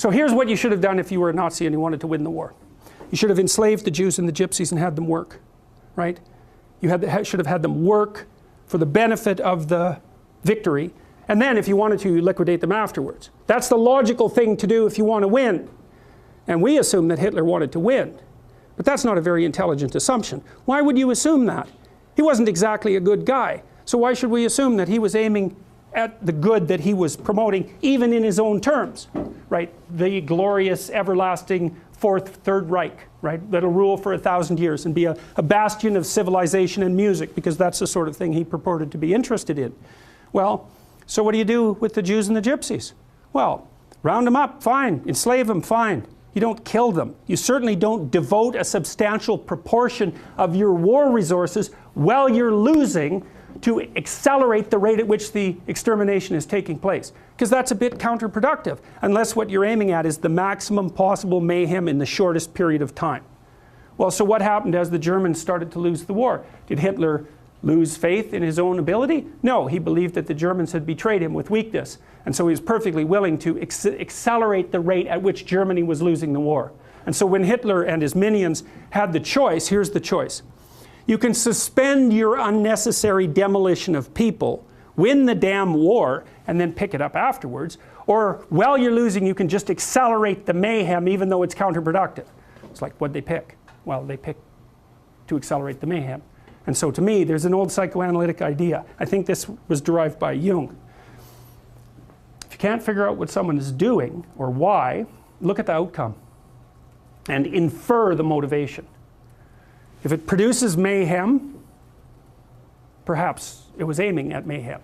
So here's what you should have done if you were a Nazi and you wanted to win the war. You should have enslaved the Jews and the Gypsies and had them work, right? You should have had them work for the benefit of the victory, and then if you wanted to, you liquidate them afterwards. That's the logical thing to do if you want to win. And we assume that Hitler wanted to win. But that's not a very intelligent assumption. Why would you assume that? He wasn't exactly a good guy. So why should we assume that he was aiming at the good that he was promoting, even in his own terms, right? The glorious, everlasting Third Reich, right? That'll rule for 1,000 years and be a bastion of civilization and music, because that's the sort of thing he purported to be interested in. Well, so what do you do with the Jews and the Gypsies? Well, round them up, fine. Enslave them, fine. You don't kill them. You certainly don't devote a substantial proportion of your war resources while you're losing to accelerate the rate at which the extermination is taking place, because that's a bit counterproductive, unless what you're aiming at is the maximum possible mayhem in the shortest period of time. Well, so what happened as the Germans started to lose the war? Did Hitler lose faith in his own ability? No, he believed that the Germans had betrayed him with weakness, and so he was perfectly willing to accelerate the rate at which Germany was losing the war. And so when Hitler and his minions had the choice, here's the choice. You can suspend your unnecessary demolition of people, win the damn war, and then pick it up afterwards. Or while you're losing, you can just accelerate the mayhem even though it's counterproductive. It's like, what'd they pick? Well, they picked to accelerate the mayhem. And so to me, there's an old psychoanalytic idea. I think this was derived by Jung. If you can't figure out what someone is doing or why, look at the outcome and infer the motivation. If it produces mayhem, perhaps it was aiming at mayhem.